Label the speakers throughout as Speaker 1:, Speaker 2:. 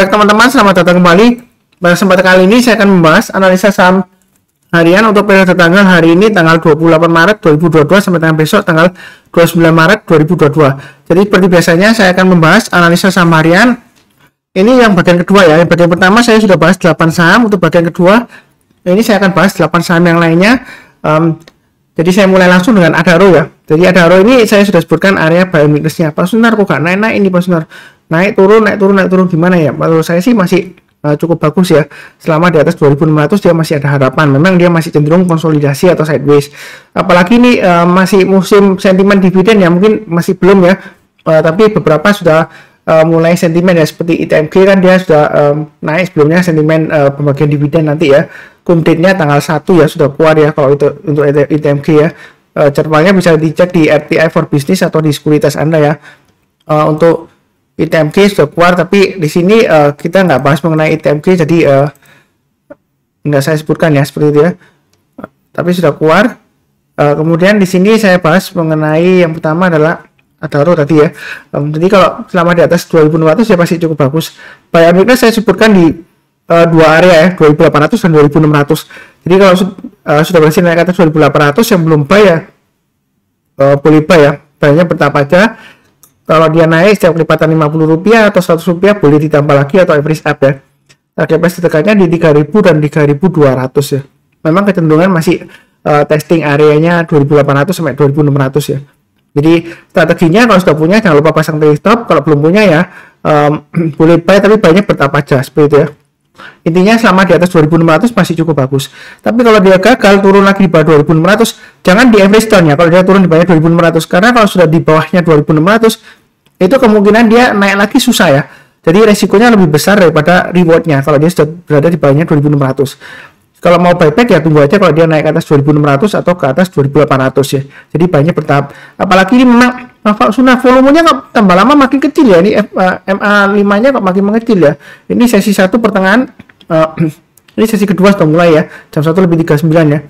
Speaker 1: Baik teman-teman, selamat datang kembali. Pada kesempatan kali ini saya akan membahas analisa saham harian untuk periode tanggal hari ini tanggal 28 Maret 2022 sampai tanggal besok tanggal 29 Maret 2022. Jadi seperti biasanya saya akan membahas analisa saham harian. Ini yang bagian kedua ya. Yang bagian pertama saya sudah bahas 8 saham, untuk bagian kedua ini saya akan bahas 8 saham yang lainnya. Jadi saya mulai langsung dengan Adaro ya. Jadi Adaro ini saya sudah sebutkan area buy and weakness-nya. Pak Sunar kok gak naik-naik ini Pak Sunar? Naik turun gimana ya? Menurut saya sih masih cukup bagus ya. Selama di atas 2500 dia masih ada harapan. Memang dia masih cenderung konsolidasi atau sideways. Apalagi ini masih musim sentimen dividen ya, mungkin masih belum ya. Tapi beberapa sudah mulai sentimen ya, seperti ITMG kan dia sudah naik sebelumnya sentimen pembagian dividen nanti ya. Date-nya tanggal 1 ya sudah keluar ya kalau itu untuk ITMG ya. Jadwalnya bisa dicek di RTI for Business atau di sekuritas Anda ya. Untuk ITMG sudah keluar, tapi di sini kita nggak bahas mengenai ITMG, jadi nggak saya sebutkan ya seperti itu ya. Tapi sudah keluar. Kemudian di sini saya bahas mengenai yang pertama adalah Adaro tadi ya. Jadi kalau selama di atas 2500 ya pasti cukup bagus. Buy and weakness saya sebutkan di dua area ya, 2800 dan 2600. Jadi kalau sudah berhasil naik ke atas 2800 yang belum buy ya boleh buy ya. Buy-nya bertahap aja. Kalau dia naik setiap kelipatan Rp50 atau Rp100 boleh ditambah lagi atau average up ya. Target price terdekatnya di 3000 dan 3200 ya. Memang kecenderungan masih testing areanya 2800 sampai 2600 ya. Jadi strateginya kalau sudah punya jangan lupa pasang trailing stop, kalau belum punya ya boleh buy tapi buy-nya bertahap aja seperti itu ya. Intinya selama di atas 2600 masih cukup bagus. Tapi kalau dia gagal turun lagi di bawah 2600, jangan di average down ya kalau dia turun di bawah 2600, karena kalau sudah di bawahnya 2600 itu kemungkinan dia naik lagi susah ya. Jadi resikonya lebih besar daripada rewardnya kalau dia sudah berada di bawahnya 2600. Kalau mau buyback ya tunggu aja kalau dia naik ke atas 2600 atau ke atas 2800 ya. Jadi banyak bertahap. Apalagi ini memang sunnah volumenya kok tambah lama makin kecil ya. Ini MA5 nya kok makin mengecil ya. Ini sesi 1 pertengahan, ini sesi kedua sudah mulai ya, jam 1:39 ya.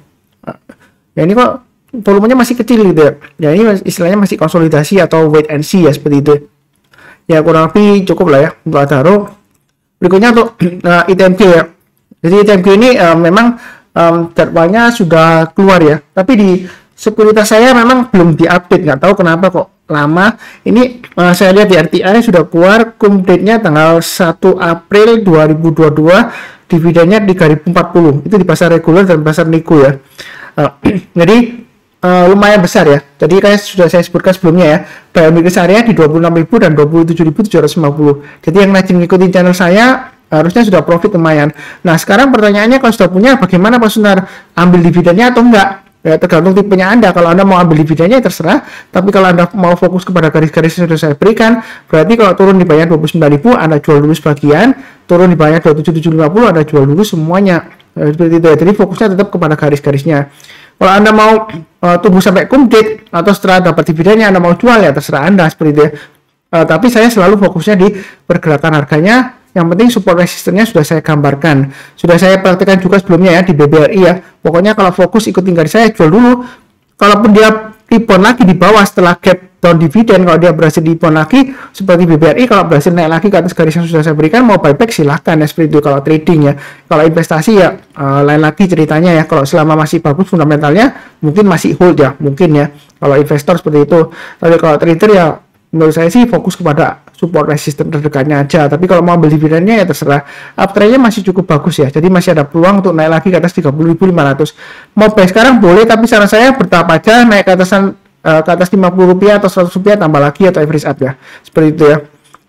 Speaker 1: Ya ini kok volumenya masih kecil gitu ya. Ya ini istilahnya masih konsolidasi atau wait and see ya, seperti itu. Ya kurang lebih cukup lah ya untuk Adaro. Berikutnya untuk ITMG ya. Jadi ITMG ini memang jadwalnya sudah keluar ya. Tapi di sekuritas saya memang belum diupdate, nggak tahu kenapa kok lama. Ini saya lihat di RTI sudah keluar, date-nya tanggal 1 April 2022, dividennya 3040. Itu di pasar reguler dan pasar Nico ya. Jadi lumayan besar ya. Jadi kayak sudah saya sebutkan sebelumnya ya, buy and weakness area di 26.000 dan 27.750. Jadi yang rajin ngikutin channel saya harusnya sudah profit lumayan. Nah sekarang pertanyaannya, kalau sudah punya bagaimana Pak Sunar, ambil dividennya atau enggak? Ya tergantung tipenya Anda. Kalau Anda mau ambil dividennya ya terserah, tapi kalau Anda mau fokus kepada garis-garis yang sudah saya berikan, berarti kalau turun di bawahnya 29.000 Anda jual dulu sebagian, turun di bawahnya 27.750 Anda jual dulu semuanya. Seperti itu ya. Jadi fokusnya tetap kepada garis-garisnya. Kalau Anda mau tunggu sampai date atau setelah dapat dividennya Anda mau jual ya terserah Anda, seperti itu ya. Tapi saya selalu fokusnya di pergerakan harganya. Yang penting support resistennya sudah saya gambarkan, sudah saya praktekkan juga sebelumnya ya di BBRI ya. Pokoknya kalau fokus ikutin garis saya, jual dulu. Kalaupun dia rebound lagi di bawah setelah gap down dividen, kalau dia berhasil rebound lagi seperti BBRI, kalau berhasil naik lagi ke atas garis yang sudah saya berikan, mau buyback silahkan ya, seperti itu kalau trading ya. Kalau investasi ya lain lagi ceritanya ya. Kalau selama masih bagus fundamentalnya mungkin masih hold ya, mungkin ya kalau investor seperti itu. Tapi kalau trader ya menurut saya sih fokus kepada support resisten terdekatnya aja. Tapi kalau mau ambil dividennya ya terserah. Uptrendnya masih cukup bagus ya, jadi masih ada peluang untuk naik lagi ke atas 30.500. Mau buy sekarang boleh, tapi saran saya bertahap aja, naik ke atas Rp50 atau Rp100 tambah lagi atau average up ya, seperti itu ya.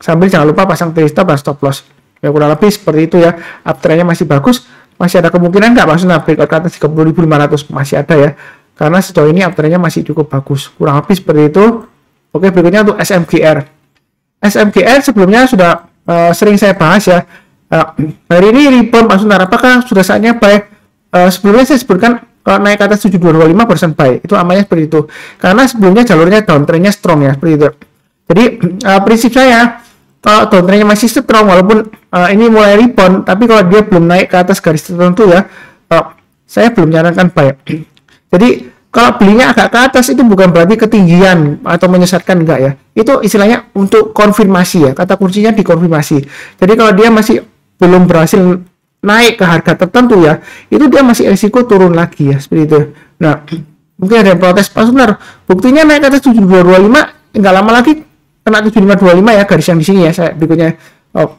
Speaker 1: Sambil jangan lupa pasang trailing stop dan stop loss ya, kurang lebih seperti itu ya. Uptrendnya masih bagus, masih ada kemungkinan nggak maksudnya breakout ke atas 30.500, masih ada ya, karena sejauh ini uptrendnya masih cukup bagus, kurang lebih seperti itu. Oke, berikutnya untuk SMGR. SMGR sebelumnya sudah sering saya bahas ya. Hari ini rebound Pak Sunar, apakah sudah saatnya buy? Sebelumnya saya sebutkan kalau naik ke atas 7225% buy, itu amannya seperti itu. Karena sebelumnya jalurnya downtrendnya strong ya, seperti itu. Jadi prinsip saya, kalau downtrendnya masih strong walaupun ini mulai rebound, tapi kalau dia belum naik ke atas garis tertentu ya, saya belum menyarankan buy. Jadi Kalau belinya agak ke atas itu bukan berarti ketinggian atau menyesatkan, enggak ya. Itu istilahnya untuk konfirmasi ya. Kata kuncinya dikonfirmasi. Jadi kalau dia masih belum berhasil naik ke harga tertentu ya, itu dia masih risiko turun lagi ya, seperti itu. Nah, mungkin ada yang protes, Pak Sunar, buktinya naik ke atas 7225, enggak lama lagi kena 7525 ya, garis yang di sini ya, saya berikutnya. Oh,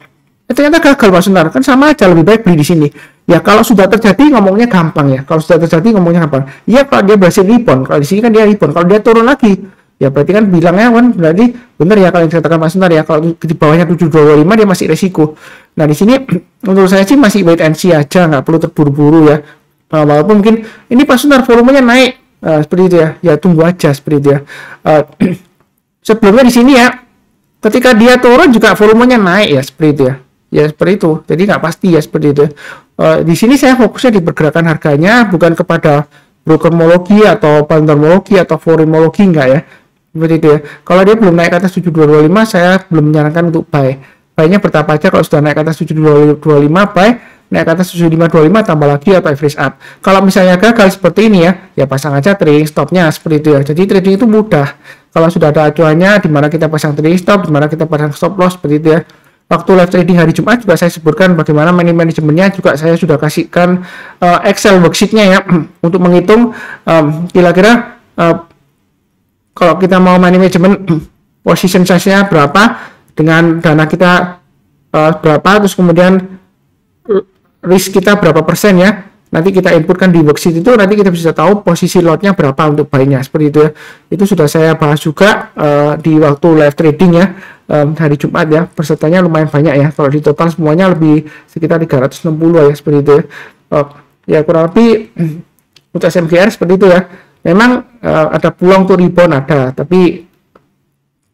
Speaker 1: ternyata gagal Pak Sunar, kan sama aja, lebih baik beli di sini. Ya kalau sudah terjadi ngomongnya gampang ya. Kalau sudah terjadi ngomongnya gampang. Ya kalau dia berhasil rebound, kalau di sini kan dia rebound. Kalau dia turun lagi, ya berarti kan bilangnya kan berarti benar ya kalau yang dikatakan Mas Sunar ya. Kalau di bawahnya 7225 dia masih resiko. Nah di sini menurut saya sih masih wait and see aja, nggak perlu terburu-buru ya. Walaupun mungkin ini Pak Sunar volumenya naik, seperti itu ya. Ya tunggu aja seperti itu ya. Sebelumnya di sini ya, ketika dia turun juga volumenya naik ya, seperti itu ya. Ya seperti itu, jadi nggak pasti ya seperti itu. Di sini saya fokusnya di pergerakan harganya, bukan kepada brokermologi atau pantermologi atau foreignomologi, enggak ya. Seperti itu ya. Kalau dia belum naik ke atas 7225, saya belum menyarankan untuk buy. Buy-nya bertahap aja. Kalau sudah naik ke atas 7225, buy. Naik ke atas 7525 tambah lagi atau average up. Kalau misalnya gagal seperti ini ya pasang aja trading stopnya seperti itu ya. Jadi trading itu mudah. Kalau sudah ada acuannya, di mana kita pasang trading stop, di mana kita pasang stop loss seperti itu ya. Waktu live trading hari Jumat juga saya sebutkan bagaimana manajemennya, juga saya sudah kasihkan Excel worksheet-nya ya untuk menghitung kira-kira kalau kita mau manajemen position size-nya berapa dengan dana kita berapa, terus kemudian risk kita berapa persen ya. Nanti kita inputkan di worksheet itu, nanti kita bisa tahu posisi lotnya berapa untuk buy-nya seperti itu ya. Itu sudah saya bahas juga di waktu live trading ya, hari Jumat ya. Pesertanya lumayan banyak ya, kalau di total semuanya lebih sekitar 360 ya, seperti itu ya. Ya kurang lebih untuk SMGR seperti itu ya. Memang ada peluang untuk rebound ada, tapi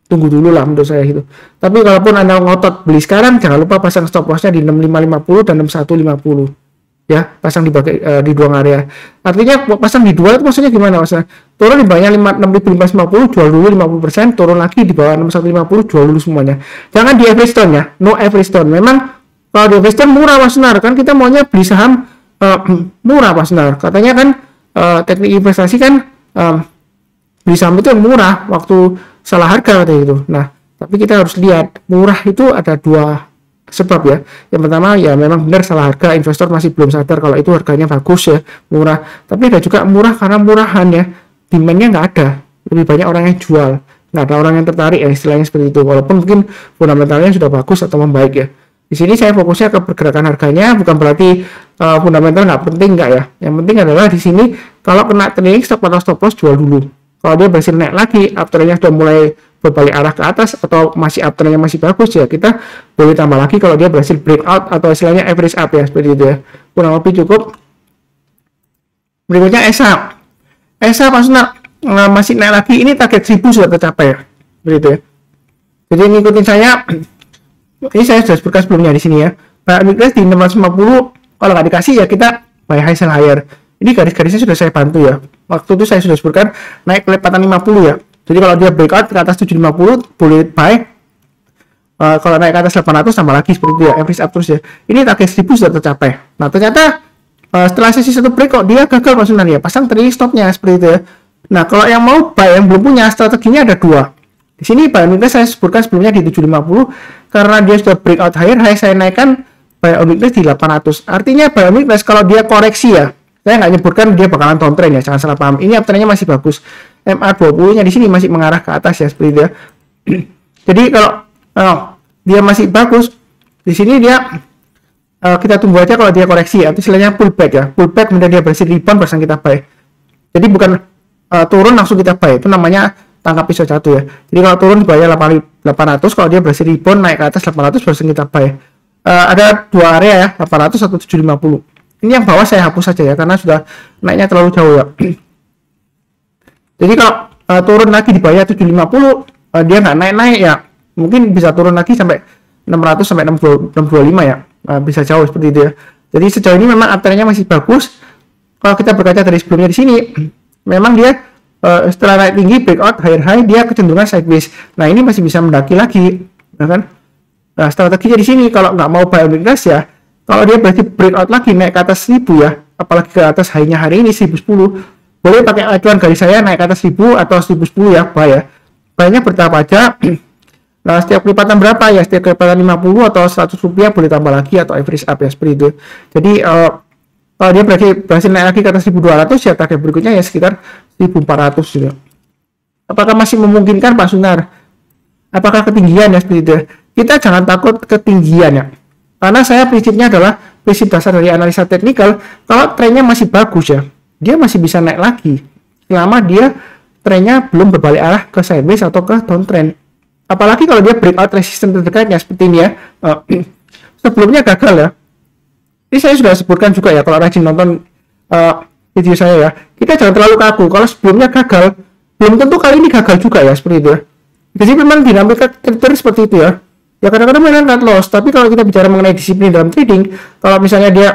Speaker 1: tunggu dulu lah menurut saya gitu. Tapi kalaupun Anda ngotot beli sekarang, jangan lupa pasang stop loss-nya di 6550 dan 6150. Ya, pasang di dua area. Artinya pasang di dua itu maksudnya gimana Mas? Turun di bawahnya 6550, jual dulu 50%, turun lagi di bawah 6150, jual dulu semuanya. Jangan di average down ya, no average down. Memang kalau di average down murah Mas Sunar, kan kita maunya beli saham murah Mas Sunar. Katanya kan teknik investasi kan beli saham itu yang murah waktu salah harga katanya gitu. Nah, tapi kita harus lihat murah itu ada dua sebab ya. Yang pertama ya memang benar salah harga, investor masih belum sadar kalau itu harganya bagus ya, murah. Tapi ada juga murah karena murahan ya, demand-nya nggak ada, lebih banyak orang yang jual, nggak ada orang yang tertarik ya, istilahnya seperti itu. Walaupun mungkin fundamentalnya sudah bagus atau membaik ya. Di sini saya fokusnya ke pergerakan harganya, bukan berarti fundamental nggak penting, nggak ya. Yang penting adalah di sini kalau kena trailing stop atau stop loss jual dulu. Kalau dia berhasil naik lagi, uptrendnya sudah mulai berbalik arah ke atas atau masih uptrendnya masih bagus ya, kita boleh tambah lagi kalau dia berhasil breakout atau istilahnya average up ya, seperti itu ya. Kurang lebih cukup. Berikutnya ESA. ESA Pak Sunar masih naik lagi, ini target 1000 sudah tercapai ya, begitu ya. Jadi ngikutin saya, ini saya sudah sebutkan sebelumnya di sini ya. Buy weakness di 650, kalau nggak dikasih ya kita buy high sell higher. Ini garis-garisnya sudah saya bantu ya. Waktu itu saya sudah sebutkan naik ke 450 ya. Jadi kalau dia breakout ke atas 750 boleh buy. Kalau naik ke atas 800 tambah lagi seperti itu ya, average up terus ya. Ini target 1000 sudah tercapai. Nah ternyata setelah sesi satu breakout dia gagal maksudnya ya, pasang trading stopnya seperti itu ya. Nah kalau yang mau buy yang belum punya strateginya ada dua. Di sini buy weakness saya sebutkan sebelumnya di 750 karena dia sudah breakout higher, saya naikkan buy weakness di 800. Artinya buy weakness kalau dia koreksi ya, saya nggak nyebutkan dia bakalan downtrend ya, jangan salah paham. Ini uptrendnya masih bagus. MA20 nya di sini masih mengarah ke atas ya, seperti itu ya. Jadi kalau dia masih bagus di sini dia kita tunggu aja kalau dia koreksi ya, itu istilahnya pullback ya. Pullback kemudian dia berhasil rebound barusan kita buy. Jadi bukan turun langsung kita buy, itu namanya tangkap pisau jatuh ya. Jadi kalau turun di bawah 800, kalau dia berhasil rebound naik ke atas 800 barusan kita buy. Ada dua area ya, 800 atau 750. Ini yang bawah saya hapus saja ya, karena sudah naiknya terlalu jauh ya. Jadi kalau turun lagi di bawah 750, dia nggak naik-naik ya, mungkin bisa turun lagi sampai 600 sampai 625 ya, bisa jauh seperti itu ya. Jadi sejauh ini memang uptrendnya masih bagus. Kalau kita berkaca dari sebelumnya di sini, memang dia setelah naik tinggi breakout higher high, dia kecenderungan sideways. Nah ini masih bisa mendaki lagi, ya kan? Nah strateginya di sini kalau nggak mau buy weakness ya, kalau dia berarti breakout lagi naik ke atas 1000 ya, apalagi ke atas high-nya hari ini 1010, boleh pakai acuan garis saya naik ke atas 1000 atau 1010 ya, buy ya. Buy-nya bertahap aja. Nah, setiap kelipatan berapa ya? Setiap kelipatan 50 atau 100 rupiah boleh tambah lagi atau average up ya, seperti itu. Jadi kalau dia berhasil naik lagi ke atas 1200 ya, target berikutnya ya sekitar 1400 gitu. Apakah masih memungkinkan Pak Sunar? Apakah ketinggian ya, seperti itu? Kita jangan takut ketinggian ya. Karena saya prinsipnya adalah prinsip dasar dari analisa teknikal, kalau trennya masih bagus ya, dia masih bisa naik lagi selama dia trennya belum berbalik arah ke sideways atau ke downtrend. Apalagi kalau dia breakout resistance terdekatnya seperti ini ya. Sebelumnya gagal ya. Ini saya sudah sebutkan juga ya, kalau rajin nonton video saya ya, kita jangan terlalu kaku. Kalau sebelumnya gagal, belum tentu kali ini gagal juga ya, seperti itu ya. Jadi memang dinamika trader seperti itu ya. Ya kadang-kadang mainan cut loss, tapi kalau kita bicara mengenai disiplin dalam trading, kalau misalnya dia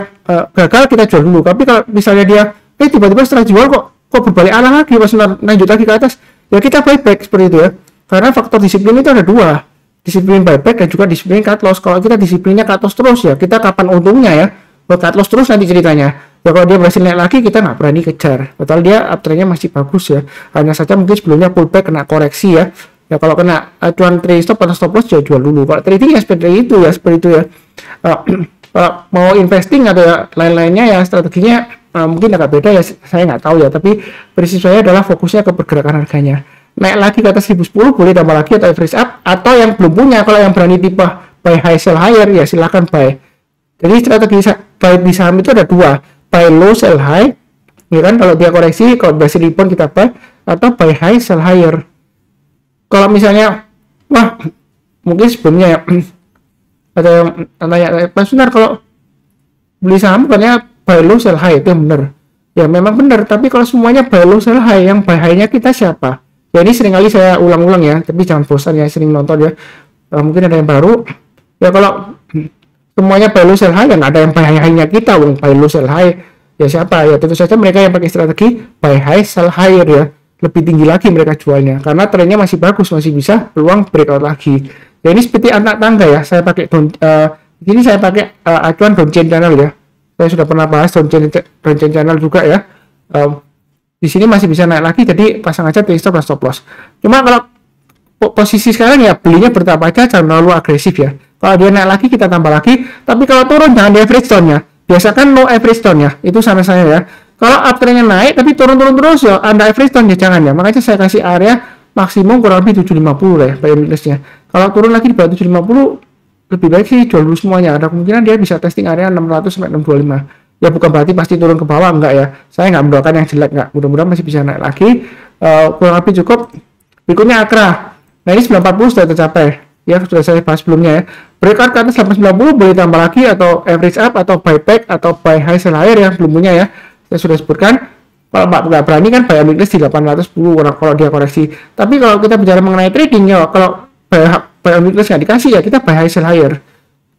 Speaker 1: gagal, kita jual dulu. Tapi kalau misalnya dia tiba-tiba setelah jual kok berbalik arah lagi, pas lanjut lagi ke atas, ya kita buyback seperti itu ya. Karena faktor disiplin itu ada dua, disiplin buyback dan juga disiplin cut loss. Kalau kita disiplinnya cut loss terus ya, kita kapan untungnya ya, cut loss terus nanti ceritanya. Ya kalau dia berhasil naik lagi, kita nggak berani kejar. Padahal dia uptrendnya masih bagus ya. Hanya saja mungkin sebelumnya pullback kena koreksi ya. Ya kalau kena acuan trade stop atau stop loss ya jual dulu. Kalau trading ya seperti itu ya, seperti itu ya. Mau investing atau ya, lain-lainnya ya strateginya mungkin agak beda ya, saya nggak tahu ya. Tapi prinsip saya adalah fokusnya ke pergerakan harganya. Naik lagi ke atas 1010 boleh tambah lagi atau average up, atau yang belum punya, kalau yang berani tipe buy high sell higher ya silakan buy. Jadi strategi buy di saham itu ada dua, buy low sell high ya kan, kalau dia koreksi kalau berhasil rebound kita buy, atau buy high sell higher. Kalau misalnya wah mungkin sebelumnya ya ada yang tanya Pak Sunar, kalau beli saham katanya buy low sell high, itu yang benar ya, memang benar. Tapi kalau semuanya buy low sell high, yang buy high nya kita siapa ya? Ini seringkali saya ulang-ulang ya, tapi jangan bosan ya, sering nonton ya. Mungkin ada yang baru ya, kalau semuanya buy low sell high yang ada yang buy high nya kita, buy low sell high ya siapa ya? Tentu saja mereka yang pakai strategi buy high sell higher ya, lebih tinggi lagi mereka jualnya karena trennya masih bagus, masih bisa peluang breakout lagi ya. Ini seperti anak tangga ya, saya pakai ini saya pakai acuan downtrend channel ya, saya sudah pernah bahas downtrend channel juga ya. Di sini masih bisa naik lagi, jadi pasang aja trade stop dan stop loss. Cuma kalau posisi sekarang ya belinya bertahap aja, jangan terlalu agresif ya. Kalau dia naik lagi kita tambah lagi, tapi kalau turun jangan di average down-nya, biasakan no average down-nya, itu sama saya ya. Kalau uptrendnya naik tapi turun-turun terus ya, Anda average down ya jangan ya. Makanya saya kasih area maksimum kurang lebih 750 ya buy minusnya. Kalau turun lagi di bawah 750 lebih baik sih jual dulu semuanya. Ada kemungkinan dia bisa testing area 600 sampai 625. Ya bukan berarti pasti turun ke bawah, enggak ya. Saya nggak mendoakan yang jelek, enggak. Mudah-mudahan masih bisa naik lagi. Kurang lebih cukup. Berikutnya Akra. Nah ini 940 sudah tercapai. Ya sudah saya bahas sebelumnya ya. Breakout ke atas 890 boleh tambah lagi atau average up atau buyback atau buy high sell higher yang belum punya ya. Saya sudah sebutkan. Kalau nggak berani kan buy weakness di 810 kalau dia koreksi. Tapi kalau kita bicara mengenai trading ya, kalau buy weakness nggak dikasih ya kita buy high sell higher.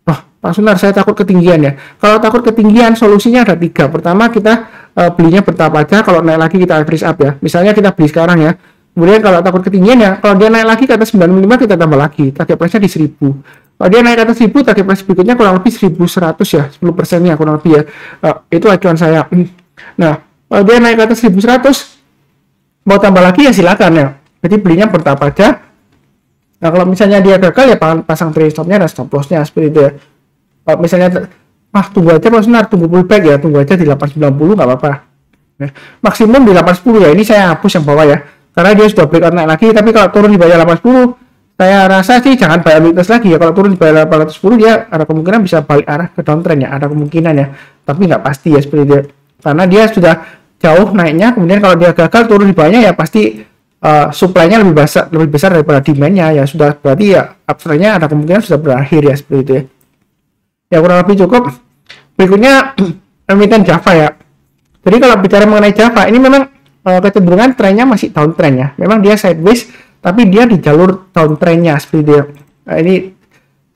Speaker 1: Wah Pak Sunar, saya takut ketinggian ya. Kalau takut ketinggian solusinya ada 3. Pertama kita belinya bertahap aja, kalau naik lagi kita average up ya. Misalnya kita beli sekarang ya. Kemudian kalau takut ketinggian ya, kalau dia naik lagi ke atas 95 kita tambah lagi. Target price-nya di 1000. Kalau dia naik ke atas 1000, target price berikutnya kurang lebih 1100 ya, 10%-nya kurang lebih ya. Itu acuan saya. Nah, kalau dia naik ke atas 1100 mau tambah lagi ya silakan ya. Jadi belinya bertahap aja. Nah, kalau misalnya dia gagal ya pasang trade stop-nya dan stop loss-nya seperti itu ya. Kalau misalnya tunggu aja Pak Sunar, tunggu pullback ya, tunggu aja di 890 nggak apa-apa. Nah, maksimum di 810 ya. Ini saya hapus yang bawah ya. Karena dia sudah breakout naik lagi, tapi kalau turun di bawah 810 saya rasa sih jangan buy weakness lagi ya. Kalau turun di bawah 810 dia ada kemungkinan bisa balik arah ke downtrend ya, ada kemungkinan ya, tapi nggak pasti ya seperti itu. Karena dia sudah jauh naiknya, kemudian kalau dia gagal turun di bawahnya ya pasti supply-nya lebih besar daripada demand-nya ya, sudah berarti ya uptrend-nya ada kemungkinan sudah berakhir ya seperti itu ya. Ya kurang lebih cukup. Berikutnya emiten Java ya. Jadi kalau bicara mengenai Java ini memang kecenderungan trennya masih downtrend ya. Memang dia sideways tapi dia di jalur downtrendnya seperti itu ya. Nah, ini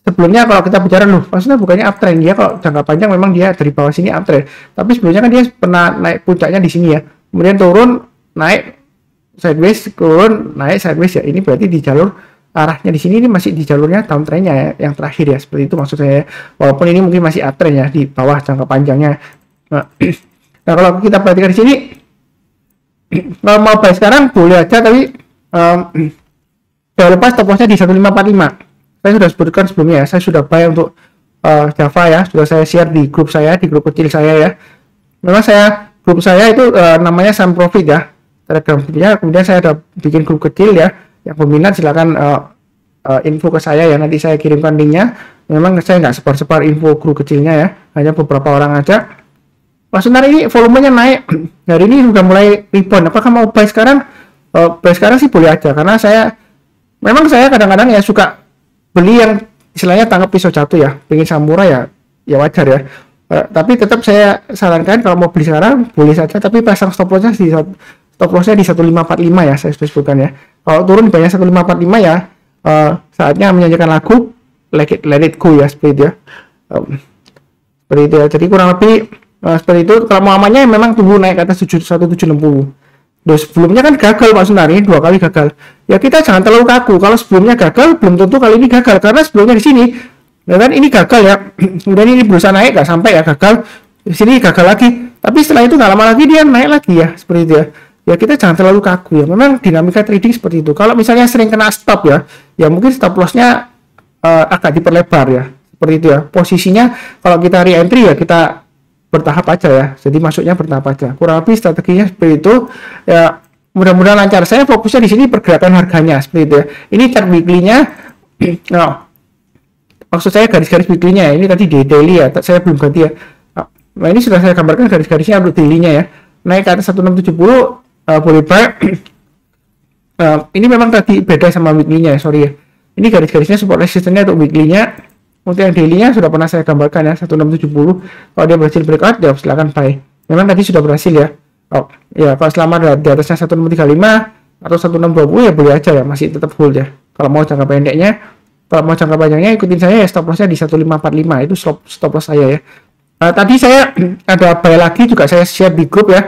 Speaker 1: sebelumnya kalau kita bicara maksudnya bukannya uptrend, dia kalau jangka panjang memang dia dari bawah sini uptrend. Tapi sebelumnya kan dia pernah naik puncaknya di sini ya. Kemudian turun, naik sideways, turun, naik sideways ya. Ini berarti di jalur arahnya di sini, ini masih di jalurnya downtrendnya ya, yang terakhir ya. Seperti itu maksud saya ya. Walaupun ini mungkin masih uptrend ya di bawah jangka panjangnya. Nah kalau kita perhatikan di sini kalau mau buy sekarang boleh aja, tapi jangan lupa stop lossnya di 1545. Saya sudah sebutkan sebelumnya ya, saya sudah buy untuk Java ya, sudah saya share di grup saya, di grup kecil saya ya. Memang grup saya itu namanya Sam Profit ya, Telegram grupnya. Kemudian saya ada bikin grup kecil ya, yang peminat silakan info ke saya ya, nanti saya kirimkan linknya. Memang saya nggak sebar-sebar info grup kecilnya ya, hanya beberapa orang aja. Pak Sunar, ini volumenya naik hari ini sudah mulai rebound, apakah mau buy sekarang? Buy sekarang sih boleh aja, karena saya kadang-kadang ya suka beli yang istilahnya tangkap pisau jatuh ya, pengen samurai ya wajar ya. Tapi tetap saya sarankan kalau mau beli sekarang boleh saja, tapi pasang stop lossnya di 1545 ya, saya sebutkan ya. Kalau turun di banyak 1545 ya, saatnya menyanyikan lagu Let It Go ya, seperti itu ya. Seperti itu ya, jadi kurang lebih seperti itu. Kalau mau amannya memang tunggu naik ke atas 1760. Sebelumnya kan gagal Pak Sunar, ini 2 kali gagal. Ya kita jangan terlalu kaku. Kalau sebelumnya gagal, belum tentu kali ini gagal, karena sebelumnya di sini ya kan ini gagal ya. Kemudian ini berusaha naik, nggak sampai ya, gagal. Di sini gagal lagi. Tapi setelah itu nggak lama lagi dia naik lagi ya, seperti itu ya. Ya kita jangan terlalu kaku ya. Memang dinamika trading seperti itu. Kalau misalnya sering kena stop ya, ya mungkin stop lossnya agak diperlebar ya, seperti itu ya. Posisinya kalau kita re-entry ya kita bertahap aja ya, jadi masuknya bertahap aja. Kurang lebih strateginya seperti itu ya. Mudah-mudahan lancar. Saya fokusnya di sini pergerakan harganya seperti itu ya. Ini chart weekly-nya. Nah, maksud saya garis-garis weekly-nya ya. Ini tadi di daily ya, saya belum ganti ya. Nah, ini sudah saya gambarkan garis-garisnya untuk daily-nya ya. Naik ke atas 1670 boleh buy. Ini memang tadi beda sama weekly-nya ya, sorry ya. Ini garis-garisnya support resistance-nya untuk weekly-nya. Untuk yang daily-nya sudah pernah saya gambarkan ya, 1670. Kalau dia berhasil breakout, ya silakan buy. Memang tadi sudah berhasil ya. Ya kalau selama di atasnya 1635 atau 1620 ya boleh aja ya, masih tetap hold ya. Kalau mau jangka pendeknya, kalau mau jangka panjangnya ikutin saya ya, stop lossnya di 1545 itu stop loss saya ya. Tadi saya ada buy lagi juga, saya share di grup ya.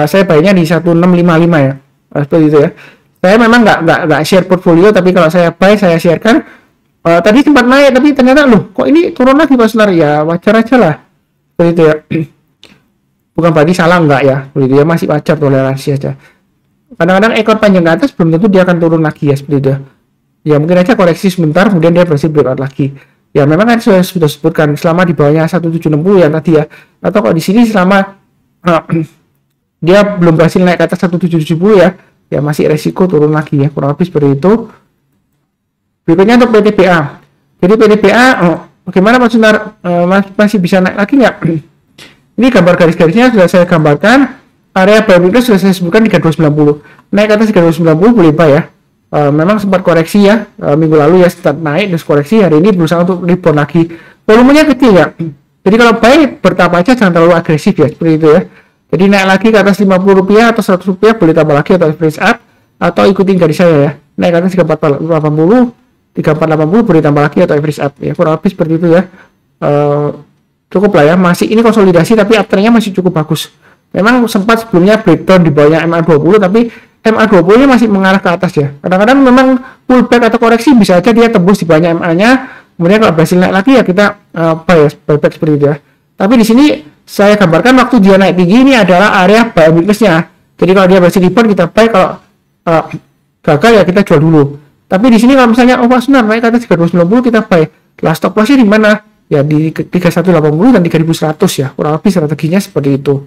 Speaker 1: Saya buy-nya di 1655 ya. Seperti itu ya. Saya memang nggak share portfolio, tapi kalau saya buy saya sharekan. Tadi sempat naik tapi ternyata loh kok ini turun lagi Pak Sunar, ya wajar aja lah seperti itu ya. Bukan berarti salah enggak ya, begitu ya, masih wajar, toleransi aja. Kadang-kadang ekor panjang ke atas belum tentu dia akan turun lagi ya, seperti itu ya. Mungkin aja koreksi sebentar kemudian dia berhasil breakout lagi ya. Memang kan saya sudah sebutkan selama di bawahnya 1760 ya tadi ya, atau kok di sini selama dia belum berhasil naik ke atas 1770 ya masih resiko turun lagi ya, kurang lebih seperti itu. Berikutnya untuk PTBA. Jadi PTBA, bagaimana Pak Sunar, masih bisa naik lagi nggak? Ini gambar garis-garisnya sudah saya gambarkan. Area buy weakness sudah saya sebutkan 3290. Naik ke atas 3290 boleh buy ya. Memang sempat koreksi ya, minggu lalu ya start naik terus koreksi. Hari ini berusaha untuk rebound lagi. Volumenya kecil ya. Jadi kalau buy bertahap aja, jangan terlalu agresif ya, seperti itu ya. Jadi naik lagi ke atas Rp50 atau Rp100 boleh tambah lagi atau average up, atau ikutin garis saya ya. Naik ke atas 3480. 3480 boleh tambah lagi atau average up ya, kurang lebih seperti itu ya. Cukup lah ya, masih ini konsolidasi tapi uptrendnya masih cukup bagus. Memang sempat sebelumnya breakdown di bawahnya MA20, tapi MA20 nya masih mengarah ke atas ya. Kadang-kadang memang pullback atau koreksi bisa aja dia tembus di bawahnya MA-nya, kemudian kalau berhasil naik lagi ya kita buyback seperti itu ya. Tapi di sini saya gambarkan waktu dia naik tinggi ini adalah area buy weakness-nya. Jadi kalau dia berhasil rebound kita buy, kalau gagal ya kita jual dulu. Tapi di sini kalau misalnya Pak Sunar naik ke atas 3290 kita buy. Last stop loss-nya di mana? Ya di 3180 dan 3100 ya. Kurang lebih strateginya seperti itu.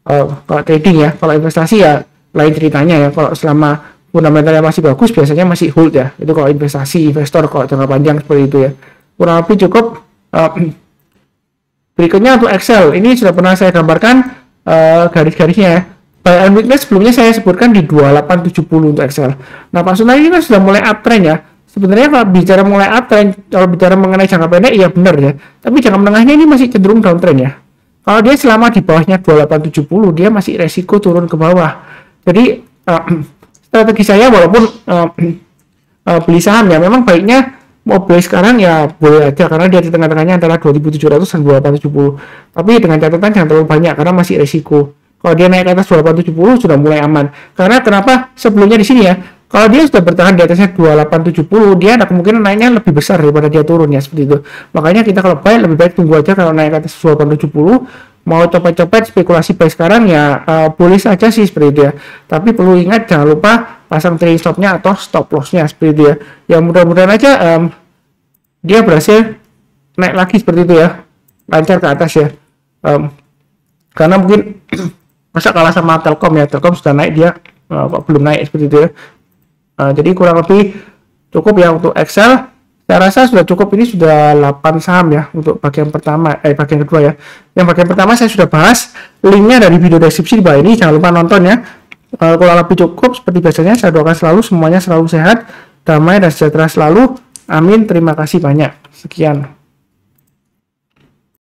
Speaker 1: Kalau trading ya, kalau investasi ya lain ceritanya ya. Kalau selama fundamentalnya masih bagus biasanya masih hold ya. Itu kalau investasi, investor kalau jangka panjang seperti itu ya. Kurang lebih cukup. Berikutnya untuk Excel. Ini sudah pernah saya gambarkan garis-garisnya ya. Buy and weakness sebelumnya saya sebutkan di 2870 untuk Excel. Nah Pak Sunar ini kan sudah mulai uptrend ya. Sebenarnya kalau bicara mulai uptrend, kalau bicara mengenai jangka pendek ya benar ya. Tapi jangka menengahnya ini masih cenderung downtrend ya. Kalau dia selama di bawahnya 2870 dia masih resiko turun ke bawah. Jadi strategi saya walaupun beli saham ya memang baiknya mau beli sekarang ya boleh aja, karena dia di tengah-tengahnya antara 2700 dan 2870. Tapi dengan catatan jangan terlalu banyak karena masih resiko. Kalau dia naik ke atas 2870 sudah mulai aman. Karena kenapa? Sebelumnya di sini ya, Kalau dia sudah bertahan di atasnya 2870, dia ada kemungkinan naiknya lebih besar daripada dia turun ya, seperti itu. Makanya kita kalau buy lebih baik tunggu aja. Kalau naik ke atas 2870, mau copet-copet spekulasi buy sekarang ya boleh saja sih seperti itu ya. Tapi perlu ingat jangan lupa pasang trailing stopnya atau stop lossnya seperti itu ya. Ya mudah-mudahan aja dia berhasil naik lagi seperti itu ya, lancar ke atas ya. Karena mungkin masa kalah sama Telkom ya, Telkom sudah naik, dia kok belum naik seperti itu ya. Jadi kurang lebih cukup ya untuk Excel. Saya rasa sudah cukup, ini sudah 8 saham ya untuk bagian pertama, bagian kedua ya. Yang bagian pertama saya sudah bahas, linknya dari video deskripsi di bawah ini, jangan lupa nonton ya. Kalau lebih cukup, seperti biasanya saya doakan selalu semuanya selalu sehat, damai dan sejahtera selalu. Amin. Terima kasih banyak. Sekian.